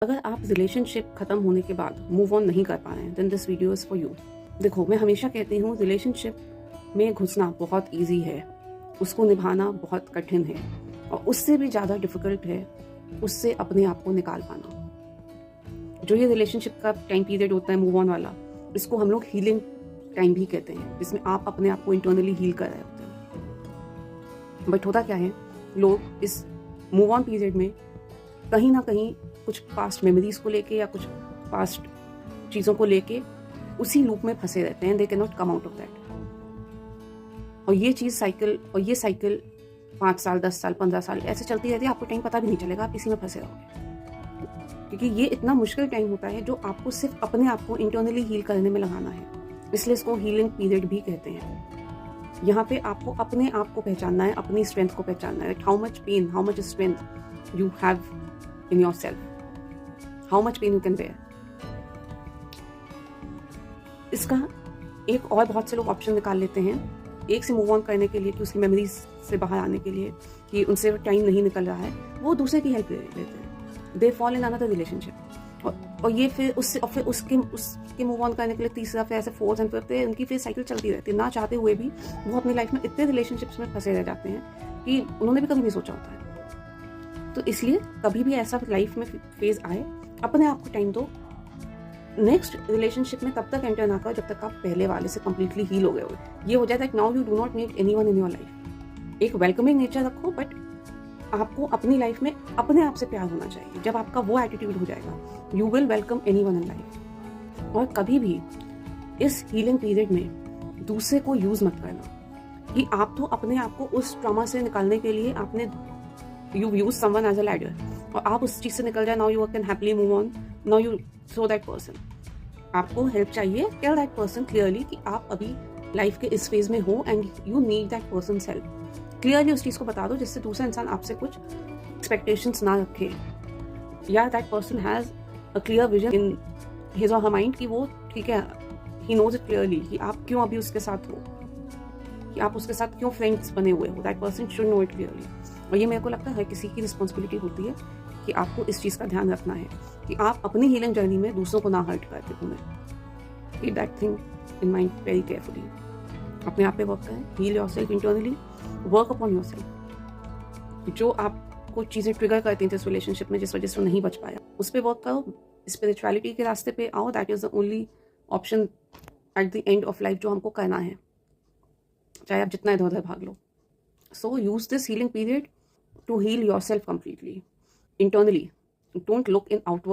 अगर आप रिलेशनशिप खत्म होने के बाद मूव ऑन नहीं कर पा रहे हैं then this video is for you. देखो, मैं हमेशा कहती हूँ रिलेशनशिप में घुसना बहुत ईजी है, उसको निभाना बहुत कठिन है, और उससे भी ज़्यादा डिफ़िकल्ट है उससे अपने आप को निकाल पाना। जो ये रिलेशनशिप का टाइम पीरियड होता है मूव ऑन वाला, इसको हम लोग हीलिंग टाइम भी कहते हैं, जिसमें आप अपने आप को इंटरनली हील कर रहे होते हो। बट होता क्या है, लोग इस मूव ऑन पीरियड में कहीं ना कहीं कुछ पास्ट मेमोरीज को लेके या कुछ पास्ट चीज़ों को लेके उसी लूप में फंसे रहते हैं। They can not come out of that. और ये साइकिल 5 साल 10 साल 15 साल ऐसे चलती रहती है, आपको टाइम पता भी नहीं चलेगा, आप इसी में फंसे रहोगे। क्योंकि ये इतना मुश्किल टाइम होता है जो आपको सिर्फ अपने आप को इंटरनली हील करने में लगाना है, इसलिए इसको हीलिंग पीरियड भी कहते हैं। यहाँ पे आपको अपने आप को पहचानना है, अपनी स्ट्रेंथ को पहचानना है। How much pain, how much strength you have in yourself, how much pain you can bear। इसका एक और बहुत से लोग ऑप्शन निकाल लेते हैं एक से मूव ऑन करने के लिए, कि उसकी मेमोरीज से बाहर आने के लिए, कि उनसे टाइम नहीं निकल रहा है, वो दूसरे की हेल्प ले लेते हैं। They fall in another relationship, और ये फिर उसके मूव ऑन करने के लिए तीसरा, फिर ऐसे फोर्थ एंड फिफ्थ, उनकी फिर साइकिल चलती रहती है। ना चाहते हुए भी वो अपनी लाइफ में इतने रिलेशनशिप्स में फंसे रह जाते हैं कि उन्होंने भी कभी नहीं सोचा होता है। तो इसलिए कभी भी ऐसा लाइफ में फेज आए, अपने आप को टाइम दो। नेक्स्ट रिलेशनशिप में तब तक एंटर ना करो जब तक आप पहले वाले से कंप्लीटली हील हो गए हो। ये हो जाता है now you do not need anyone in your life. एक वेलकमिंग नेचर रखो, बट आपको अपनी लाइफ में अपने आप से प्यार होना चाहिए। जब आपका वो एटीट्यूड हो जाएगा, you will welcome anyone in life. और कभी भी इस हीलिंग पीरियड में दूसरे को यूज मत करना, कि आप तो अपने आप को उस ट्रॉमा से निकालने के लिए आपने you use someone as a ladder, और आप उस चीज से निकल जाए, now you can happily move on, now you throw that person। आपको हेल्प चाहिए, tell that person clearly कि आप अभी लाइफ के इस फेज में हो and you need that person's help। Clearly उस चीज को बता दो, जिससे दूसरा इंसान आपसे कुछ एक्सपेक्टेशंस ना रखे, या that person has a clear vision in his or her mind कि वो ठीक है, he knows it clearly कि आप क्यों अभी उसके साथ हो, कि आप उसके साथ क्यों फ्रेंड्स बने हुए हो। that person should know it clearly। और ये मेरे को लगता है हर किसी की रिस्पॉन्सिबिलिटी होती है कि आपको इस चीज़ का ध्यान रखना है कि आप अपनी हीलिंग जर्नी में दूसरों को ना हर्ट करते घूमें। Keep that thing in mind very carefully. अपने आप पे वर्क करें, heal yourself internally, work upon yourself. जो आपको चीज़ें ट्रिगर करती थी इस रिलेशनशिप में, जिस वजह से वो नहीं बच पाया, उस पर वर्क करो। स्पिरिचुअलिटी के रास्ते पे आओ। That is the only option at the end of life जो हमको करना है, चाहे आप जितना इधर उधर भाग लो। So use this healing period to heal yourself completely, internally. Don't look in outward